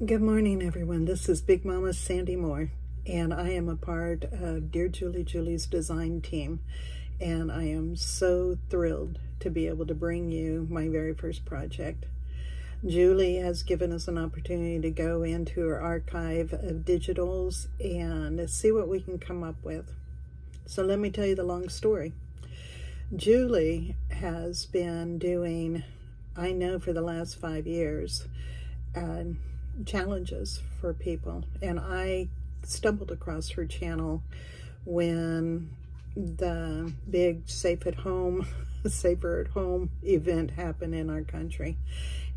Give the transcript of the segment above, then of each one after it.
Good morning, everyone. This is Big Mama Sandy Moore, and I am a part of Dear Julie Julie's design team, and I am so thrilled to be able to bring you my very first project. Julie has given us an opportunity to go into her archive of digitals and see what we can come up with. So let me tell you the long story. Julie has been doing, I know for the last 5 years, challenges for people, and I stumbled across her channel when the big safer at home event happened in our country,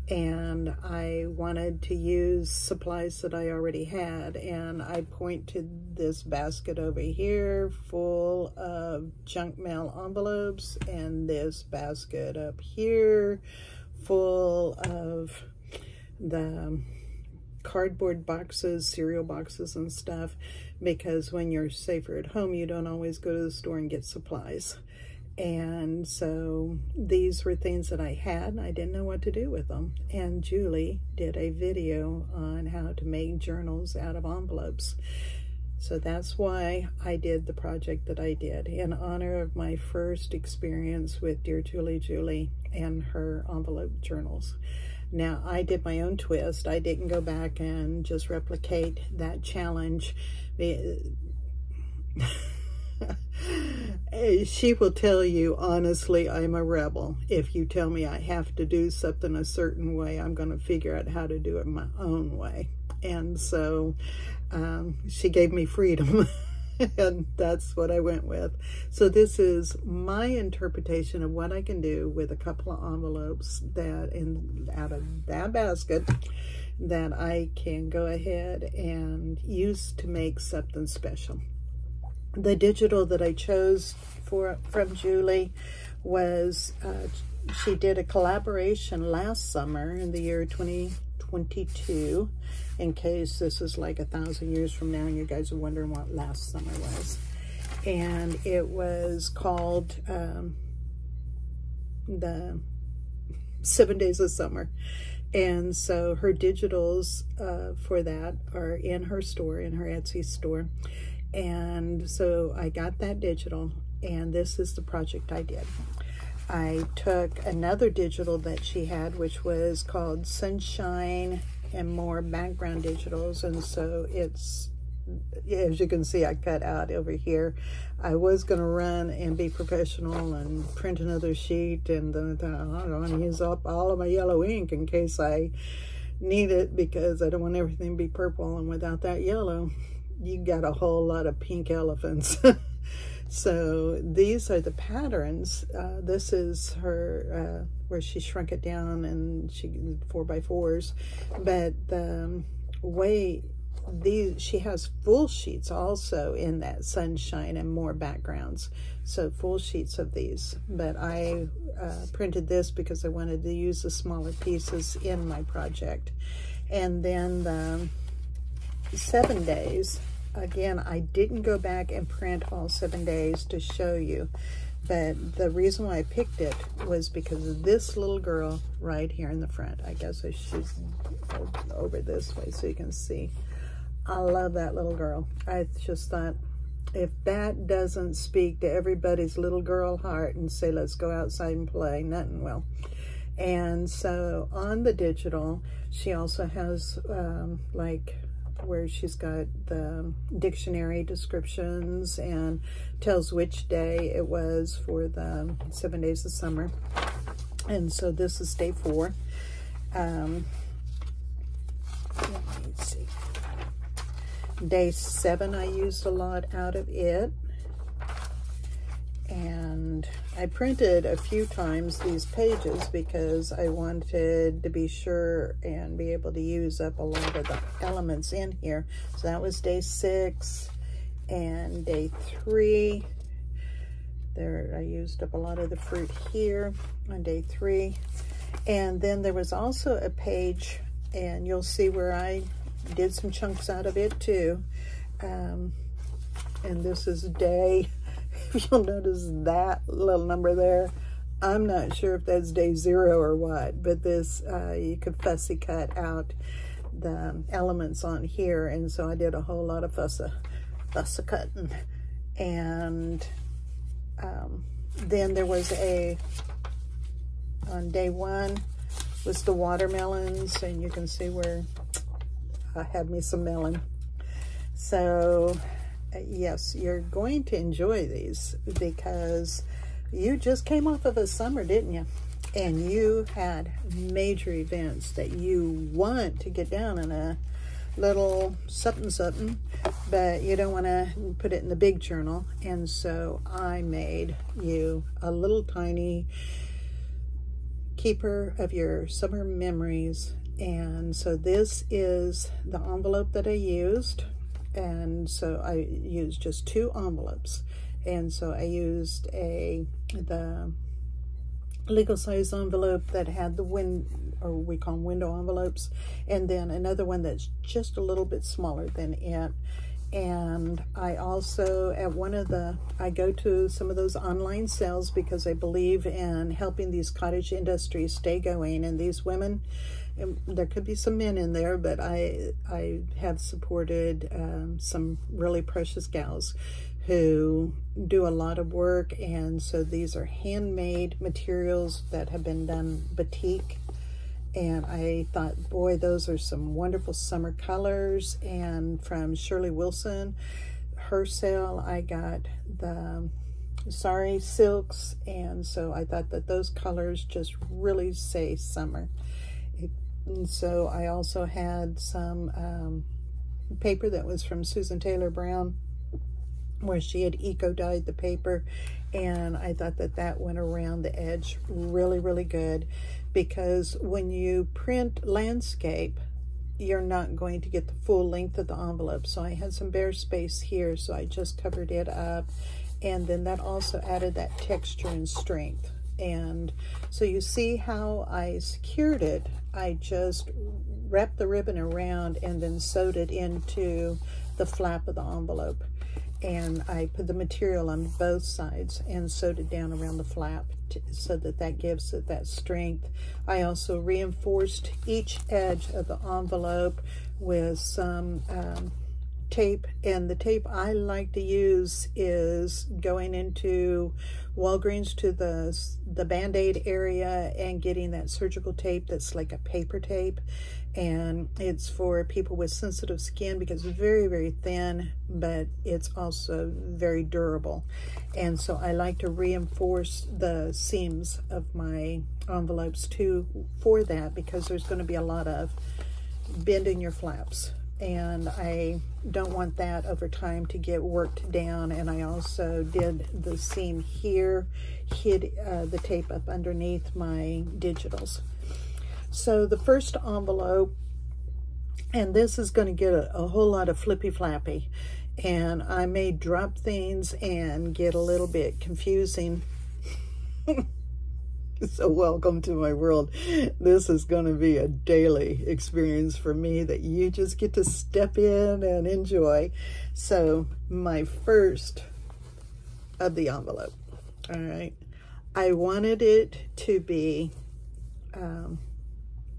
and I wanted to use supplies that I already had, and I point to this basket over here full of junk mail envelopes, and this basket up here full of the cardboard boxes, cereal boxes and stuff, because when you're safer at home, you don't always go to the store and get supplies. And so these were things that I had, and I didn't know what to do with them. And Julie did a video on how to make journals out of envelopes. So that's why I did the project that I did, in honor of my first experience with Dear Julie Julie and her envelope journals. Now, I did my own twist. I didn't go back and just replicate that challenge. She will tell you, honestly, I'm a rebel. If you tell me I have to do something a certain way, I'm going to figure out how to do it my own way. And so she gave me freedom. And that's what I went with. So this is my interpretation of what I can do with a couple of envelopes that out of that basket that I can go ahead and use to make something special. The digital that I chose from Julie was, she did a collaboration last summer in the year 2022, in case this is like 1,000 years from now and you guys are wondering what last summer was. And it was called the 7 Days of Summer. And so her digitals for that are in her store, in her Etsy store. And so I got that digital, and this is the project I did. I took another digital that she had, which was called Sunshine and More Background Digitals, and so it's, as you can see, I cut out over here. I was going to run and be professional and print another sheet, and then I thought, I don't want to use up all of my yellow ink in case I need it, because I don't want everything to be purple, and without that yellow, you got a whole lot of pink elephants. So these are the patterns. This is her, where she shrunk it down and she 4x4s. But the way she has full sheets also in that Sunshine and More backgrounds. So full sheets of these. But I printed this because I wanted to use the smaller pieces in my project. And then the 7 days. Again, I didn't go back and print all 7 days to show you, but the reason why I picked it was because of this little girl right here in the front. I guess I should go over this way so you can see. I love that little girl. I just thought, if that doesn't speak to everybody's little girl heart and say, let's go outside and play, nothing will. And so on the digital, she also has like, where she's got the dictionary descriptions and tells which day it was for the 7 days of summer. And so this is day 4. Let me see. Day 7, I used a lot out of it. And I printed a few times these pages because I wanted to be sure and be able to use up a lot of the elements in here. So that was day 6 and day 3. There, I used up a lot of the fruit here on day 3. And then there was also a page, and you'll see where I did some chunks out of it too. And this is day, you'll notice that little number there. I'm not sure if that's day 0 or what, but this, you could fussy cut out the elements on here, and so I did a whole lot of fuss cutting. And then there was on day one was the watermelons, and you can see where I had me some melon. So yes, you're going to enjoy these because you just came off of a summer, didn't you? And you had major events that you want to get down in a little something, but you don't want to put it in the big journal. And so I made you a little tiny keeper of your summer memories. And so this is the envelope that I used. And so I used just 2 envelopes. And so I used the legal size envelope that had the we call them window envelopes, and then another one that's just a little bit smaller than it. And I also, I go to some of those online sales because I believe in helping these cottage industries stay going. And these women, and there could be some men in there, but I have supported some really precious gals who do a lot of work. And so these are handmade materials that have been done batik. And I thought, boy, those are some wonderful summer colors. And from Shirley Wilson, her sale, I got the sari silks. And so I thought that those colors just really say summer. And so I also had some paper that was from Susan Taylor Brown, where she had eco-dyed the paper, and I thought that that went around the edge really, really good, because when you print landscape, you're not going to get the full length of the envelope. So I had some bare space here, so I just covered it up, and then that also added that texture and strength. And so you see how I secured it. I just wrapped the ribbon around and then sewed it into the flap of the envelope. And I put the material on both sides and sewed it down around the flap so that that gives it that strength. I also reinforced each edge of the envelope with some tape, and the tape I like to use is going into Walgreens to the Band-Aid area and getting that surgical tape that's like a paper tape. And it's for people with sensitive skin because it's very, very thin, but it's also very durable. And so I like to reinforce the seams of my envelopes too for that, because there's going to be a lot of bend in your flaps. And I don't want that over time to get worked down. And I also did the seam here, hid the tape up underneath my digitals. So the first envelope, and this is going to get a whole lot of flippy flappy, and I may drop things and get a little bit confusing. So welcome to my world. This is going to be a daily experience for me that you just get to step in and enjoy. So my first of the envelope, all right, I wanted it to be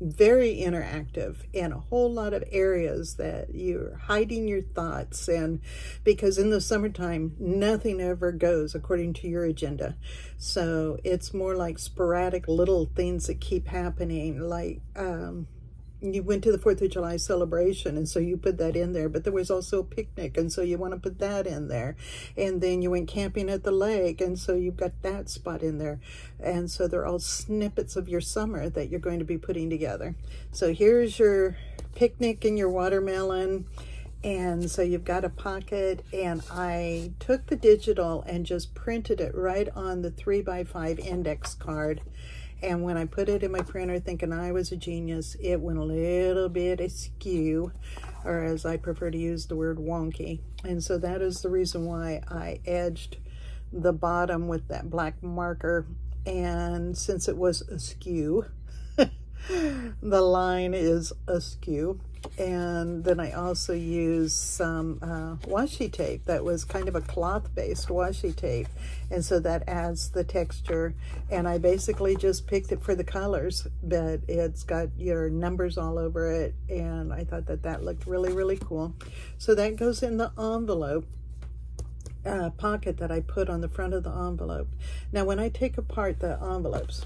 very interactive and a whole lot of areas that you're hiding your thoughts, and because in the summertime nothing ever goes according to your agenda, so it's more like sporadic little things that keep happening. Like you went to the 4th of July celebration, and so you put that in there, but there was also a picnic, and so you want to put that in there. And then you went camping at the lake, and so you've got that spot in there. And so they're all snippets of your summer that you're going to be putting together. So here's your picnic and your watermelon. And so you've got a pocket, and I took the digital and just printed it right on the 3x5 index card. And when I put it in my printer thinking I was a genius, it went a little bit askew, or as I prefer to use the word, wonky. And so that is the reason why I edged the bottom with that black marker. And since it was askew, the line is askew. And then I also used some washi tape that was kind of a cloth-based washi tape, and so that adds the texture. And I basically just picked it for the colors, but it's got your numbers all over it, and I thought that that looked really, really cool. So that goes in the envelope pocket that I put on the front of the envelope. Now, when I take apart the envelopes,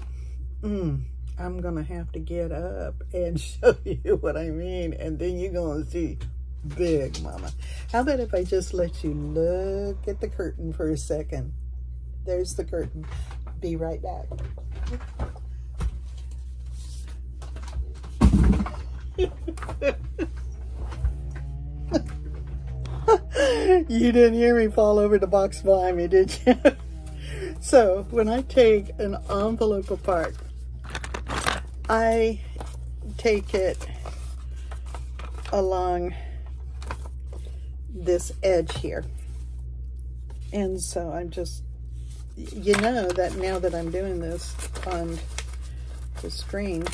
I'm gonna have to get up and show you what I mean, and then you're gonna see big mama. How about if I just let you look at the curtain for a second? There's the curtain. Be right back. You didn't hear me fall over the box behind me, did you? So when I take an envelope apart, I take it along this edge here. And so I'm just, you know that now that I'm doing this on the screen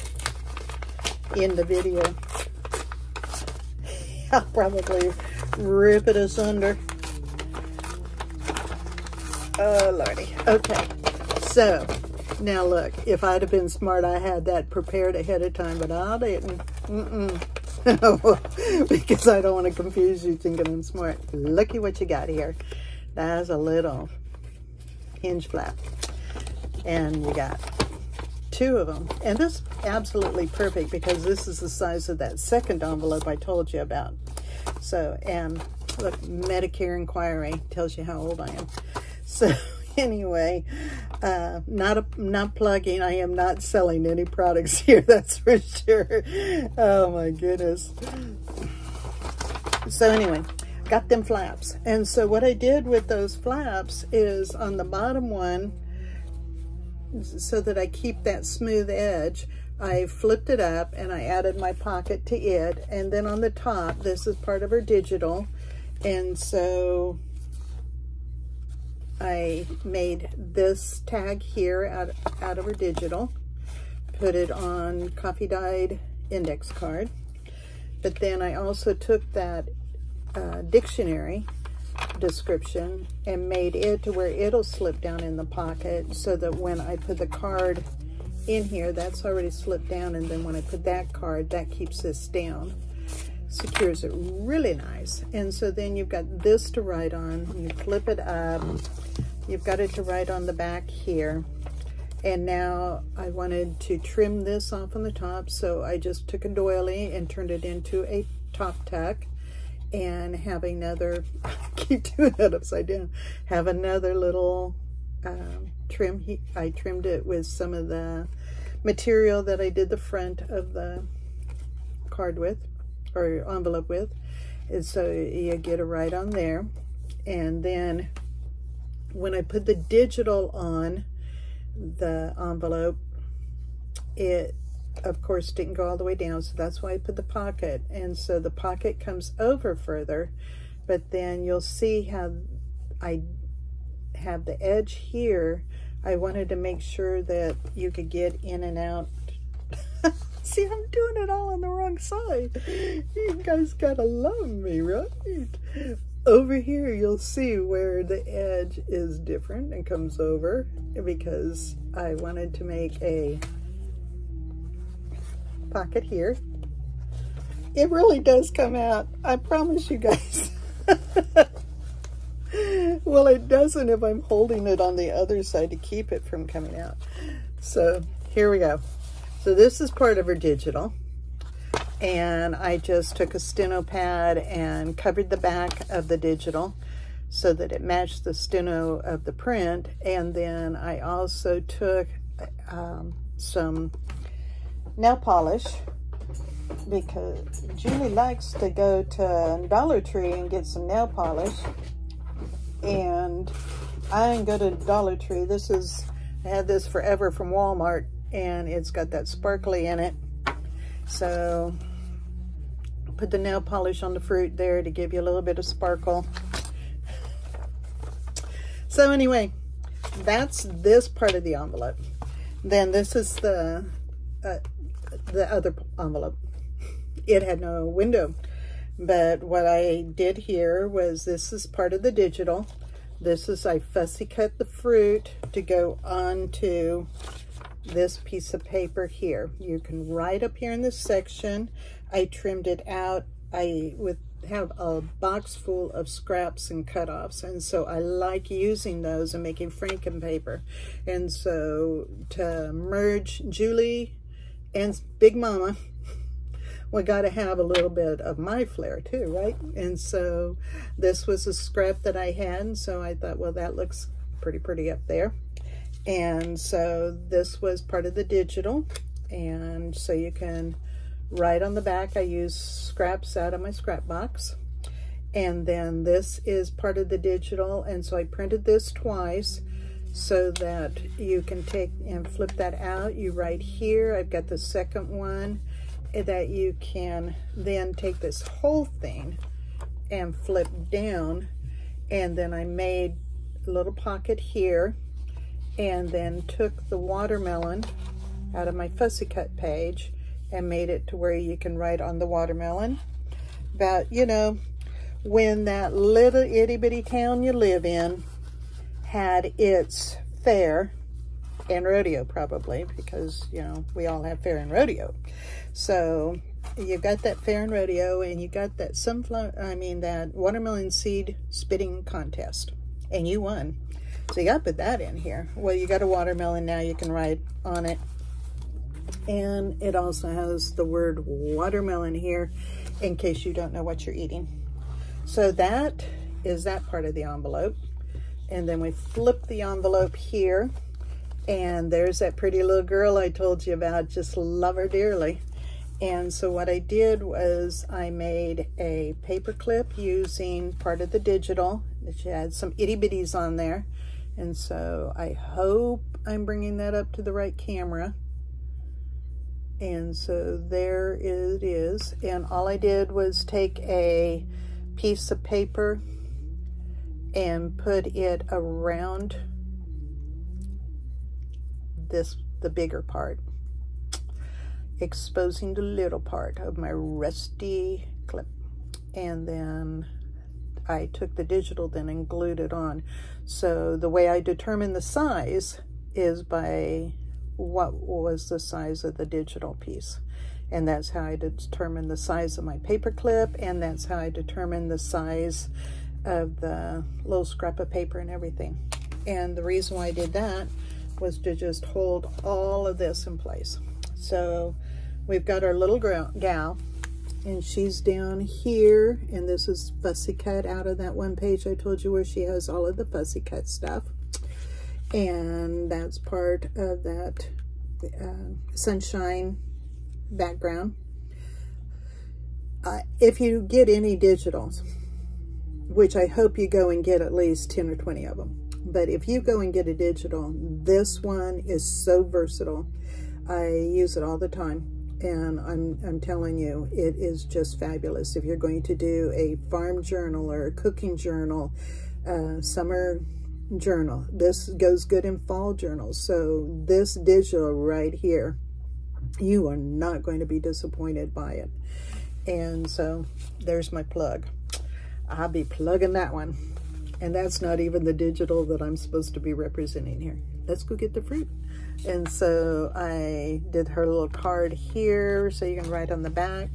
in the video, I'll probably rip it asunder. Oh, Lordy. Okay. So, now look, if I'd have been smart, I had that prepared ahead of time, but I didn't. Because I don't want to confuse you thinking I'm smart. Looky what you got here. That's a little hinge flap. And you got 2 of them. And this is absolutely perfect because this is the size of that second envelope I told you about. So, and look, Medicare inquiry tells you how old I am. So anyway, not plugging. I am not selling any products here, that's for sure. Oh my goodness. So anyway, got them flaps. And so what I did with those flaps is on the bottom one, so that I keep that smooth edge, I flipped it up and I added my pocket to it. And then on the top, this is part of her digital. And so I made this tag here out of her digital, put it on coffee dyed index card. But then I also took that dictionary description and made it to where it'll slip down in the pocket, so that when I put the card in here, that's already slipped down, and then when I put that card, that keeps this down, secures it really nice. And so then you've got this to write on. You flip it up, you've got it to write on the back here. And now I wanted to trim this off on the top, so I just took a doily and turned it into a top tuck, and have another, I keep doing that upside down, have another little trim. I trimmed it with some of the material that I did the front of the card with, or envelope with. And so you get it right on there. And then when I put the digital on the envelope, it of course didn't go all the way down, so that's why I put the pocket. And so the pocket comes over further, but then you'll see how I have the edge here. I wanted to make sure that you could get in and out. See, I'm doing it all on the wrong side. You guys gotta love me, right? Over here, you'll see where the edge is different and comes over, because I wanted to make a pocket here. It really does come out, I promise you guys. Well, it doesn't if I'm holding it on the other side to keep it from coming out. So here we go. So this is part of her digital, and I just took a steno pad and covered the back of the digital so that it matched the steno of the print. And then I also took some nail polish, because Julie likes to go to Dollar Tree and get some nail polish, and I didn't go to Dollar Tree. This is, I had this forever from Walmart, and it's got that sparkly in it. So put the nail polish on the fruit there to give you a little bit of sparkle. So anyway, that's this part of the envelope. Then this is the the other envelope. It had no window. But what I did here was, this is part of the digital. This is, I fussy cut the fruit to go onto this piece of paper here. You can write up here in this section. I trimmed it out. I would have a box full of scraps and cutoffs, and so I like using those and making Franken paper. And so to merge Julie and Big Mama, we got to have a little bit of my flair too, right? And so this was a scrap that I had, and so I thought, well, that looks pretty up there. And so this was part of the digital, and so you can write on the back. I use scraps out of my scrap box. And then this is part of the digital, and so I printed this twice so that you can take and flip that out. You write here. I've got the second one that you can then take this whole thing and flip down, and then I made a little pocket here, and then took the watermelon out of my fussy cut page and made it to where you can write on the watermelon about, you know, when that little itty bitty town you live in had its fair and rodeo, probably, because, you know, we all have fair and rodeo. So you got that fair and rodeo, and you got that that watermelon seed spitting contest, and you won. So you got to put that in here. Well, you got a watermelon now, you can write on it. And it also has the word watermelon here in case you don't know what you're eating. So that is that part of the envelope. And then we flip the envelope here, and there's that pretty little girl I told you about. Just love her dearly. And so what I did was I made a paper clip using part of the digital. She had some itty bitties on there. And so I hope I'm bringing that up to the right camera. And so there it is. And all I did was take a piece of paper and put it around the bigger part, exposing the little part of my rusty clip. And then I took the digital then and glued it on. So the way I determine the size is by what was the size of the digital piece. And that's how I determine the size of my paper clip, and that's how I determine the size of the little scrap of paper and everything. And the reason why I did that was to just hold all of this in place. So we've got our little gal, and she's down here, and this is fussy cut out of that one page I told you where she has all of the fussy cut stuff. And that's part of that sunshine background. If you get any digitals, which I hope you go and get at least 10 or 20 of them, but if you go and get a digital, this one is so versatile. I use it all the time. And I'm telling you, it is just fabulous. If you're going to do a farm journal or a cooking journal, summer journal, this goes good in fall journals. So this digital right here, you are not going to be disappointed by it. And so there's my plug. I'll be plugging that one. And that's not even the digital that I'm supposed to be representing here. Let's go get the fruit. And so I did her little card here so you can write on the back.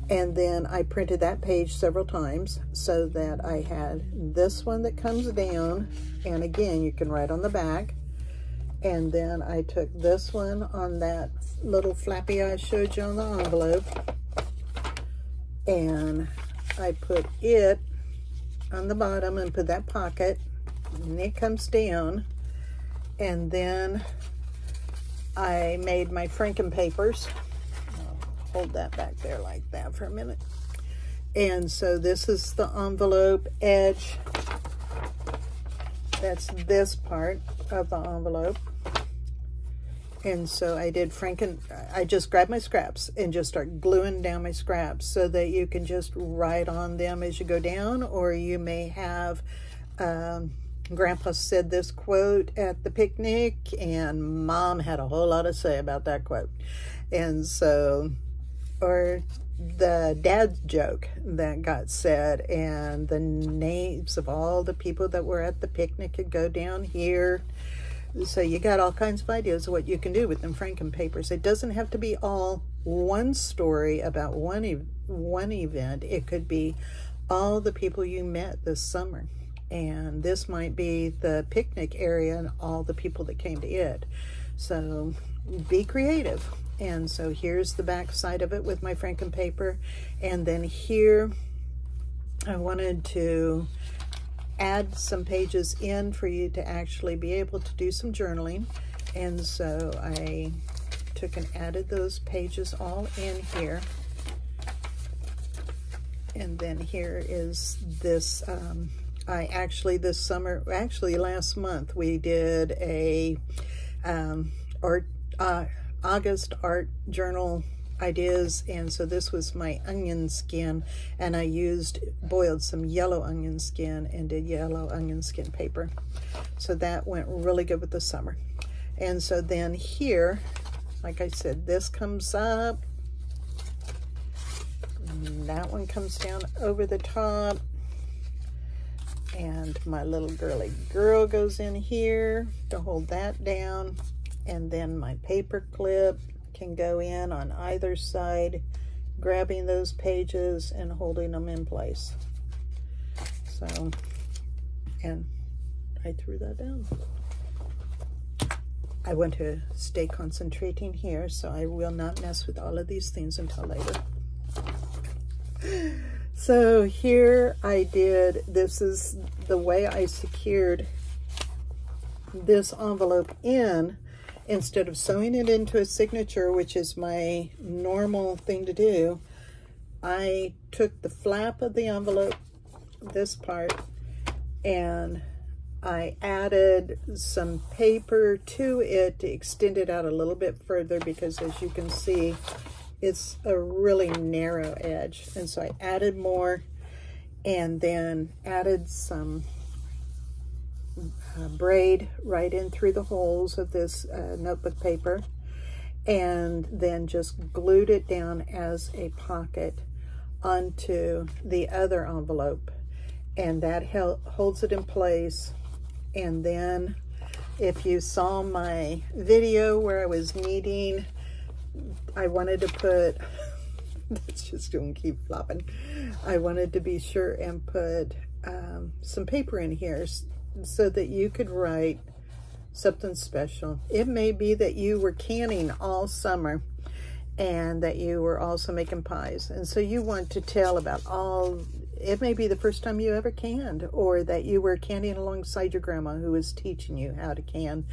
And then I printed that page several times so that I had this one that comes down. And again, you can write on the back. And then I took this one on that little flappy I showed you on the envelope. And I put it on the bottom and put that pocket. And it comes down. And then I made my Franken papers. I'll hold that back there like that for a minute. And so this is the envelope edge. That's this part of the envelope. And so I did Franken, I just grabbed my scraps and just start gluing down my scraps so that you can just write on them as you go down, or you may have Grandpa said this quote at the picnic, and Mom had a whole lot to say about that quote. And so, or the dad's joke that got said, and the names of all the people that were at the picnic could go down here. So you got all kinds of ideas of what you can do with them Franken papers. It doesn't have to be all one story about one event. It could be all the people you met this summer. And this might be the picnic area and all the people that came to it. So be creative. And so here's the back side of it with my Franken paper. And then here I wanted to add some pages in for you to actually be able to do some journaling. And so I took and added those pages all in here. And then here is this, I actually this summer, actually last month, we did a August art journal ideas, and so this was my onion skin, and I boiled some yellow onion skin and did yellow onion skin paper. So that went really good with the summer. And so then here, like I said, this comes up, and that one comes down over the top, and my little girly girl goes in here to hold that down, and then my paper clip can go in on either side, grabbing those pages and holding them in place. So, and I threw that down. I want to stay concentrating here, so I will not mess with all of these things until later. So here I did, this is the way I secured this envelope in. Instead of sewing it into a signature, which is my normal thing to do, I took the flap of the envelope, this part, and I added some paper to it to extend it out a little bit further, because as you can see, it's a really narrow edge. And so I added more, and then added some braid right in through the holes of this notebook paper, and then just glued it down as a pocket onto the other envelope, and that holds it in place. And then if you saw my video where I was kneading, I wanted to put it's just going to keep flopping. I wanted to be sure and put some paper in here so that you could write something special. It may be that you were canning all summer and that you were also making pies, and so you want to tell about it may be the first time you ever canned, or that you were canning alongside your grandma who was teaching you how to can,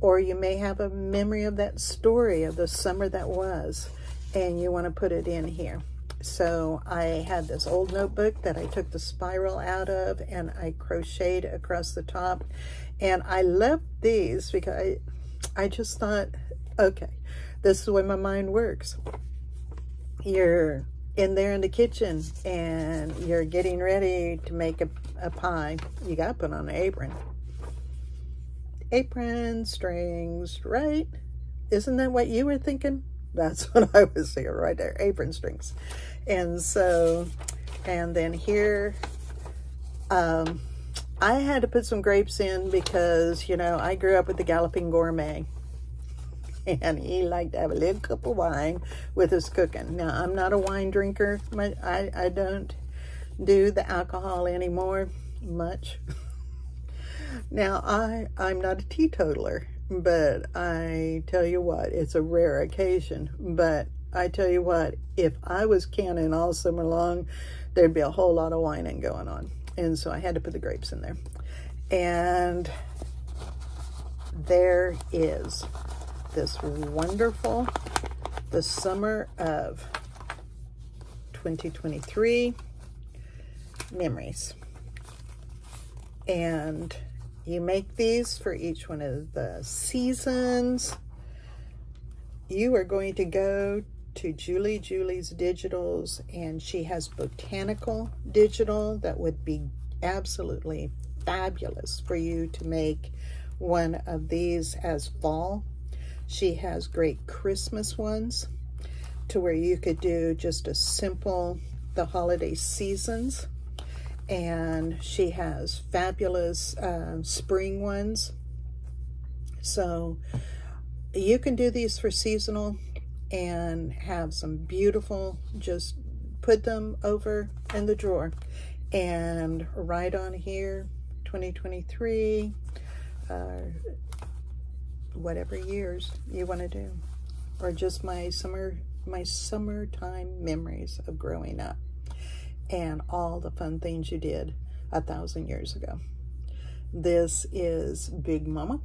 or you may have a memory of that story of the summer that was, and you want to put it in here. So I had this old notebook that I took the spiral out of, and I crocheted across the top. And I left these because I just thought, okay, this is the way my mind works. You're in there in the kitchen and you're getting ready to make a pie. You got to put on an apron. Apron strings, right? Isn't that what you were thinking? That's what I was thinking right there, apron strings. And so, and then here, I had to put some grapes in because, you know, I grew up with the Galloping Gourmet, and he liked to have a little cup of wine with his cooking. Now, I'm not a wine drinker. I don't do the alcohol anymore much. Now, I'm not a teetotaler, but I tell you what, it's a rare occasion. But I tell you what, if I was canning all summer long, there'd be a whole lot of whining going on. And so I had to put the grapes in there. And there is this wonderful, the summer of 2023 memories. And you make these for each one of the seasons. You are going to go to Julie's Digitals, and she has botanical digital that would be absolutely fabulous for you to make one of these as fall. She has great Christmas ones to where you could do just a simple, the holiday seasons. And she has fabulous spring ones. So you can do these for seasonal and have some beautiful, just put them over in the drawer and write on here 2023, whatever years you want to do, or just my summertime memories of growing up and all the fun things you did 1,000 years ago. This is Big Mama,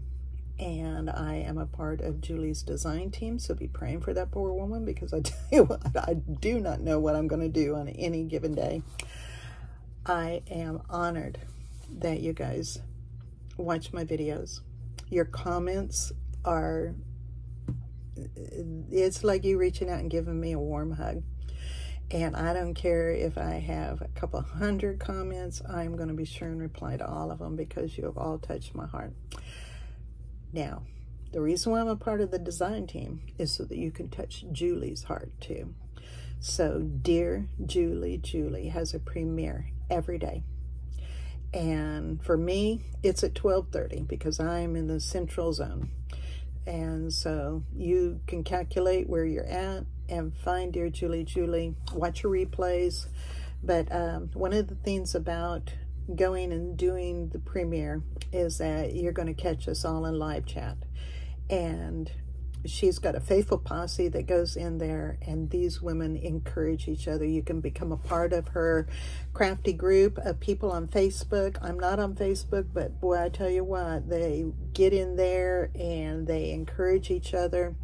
and I am a part of Julie's design team, so be praying for that poor woman, because I tell you what, I do not know what I'm going to do on any given day. I am honored that you guys watch my videos. Your comments are, it's like you reaching out and giving me a warm hug. And I don't care if I have a couple hundred comments, I'm going to be sure and reply to all of them, because you have all touched my heart. Now, the reason why I'm a part of the design team is so that you can touch Julie's heart too. So Dear Julie Julie has a premiere every day. And for me, it's at 12:30 because I'm in the central zone. And so you can calculate where you're at and find Dear Julie Julie, watch your replays. But one of the things about going and doing the premiere is that you're going to catch us all in live chat. And she's got a faithful posse that goes in there, and these women encourage each other. You can become a part of her crafty group of people on Facebook. I'm not on Facebook, but boy, I tell you what, they get in there and they encourage each other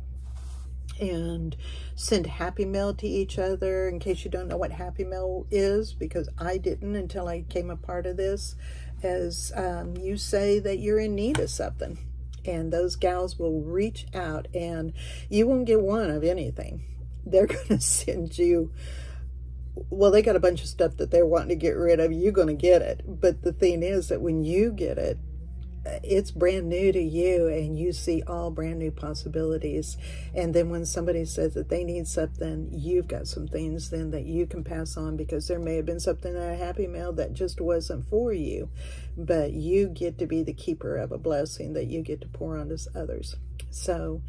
and send Happy Mail to each other. In case you don't know what Happy Mail is, because I didn't until I became a part of this, as you say that you're in need of something, and those gals will reach out, and you won't get one of anything. They're going to send you, well, they got a bunch of stuff that they're wanting to get rid of. You're going to get it. But the thing is that when you get it, it's brand new to you, and you see all brand new possibilities. And then when somebody says that they need something, you've got some things then that you can pass on, because there may have been something in a Happy Mail that just wasn't for you, but you get to be the keeper of a blessing that you get to pour onto others. So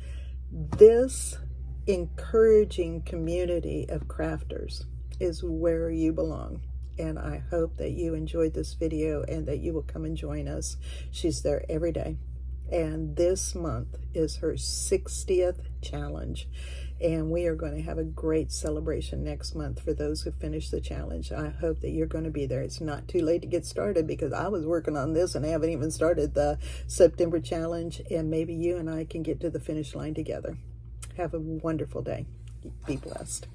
this encouraging community of crafters is where you belong. And I hope that you enjoyed this video and that you will come and join us. She's there every day. And this month is her 60th challenge. And we are going to have a great celebration next month for those who finish the challenge. I hope that you're going to be there. It's not too late to get started, because I was working on this and I haven't even started the September challenge. And maybe you and I can get to the finish line together. Have a wonderful day. Be blessed.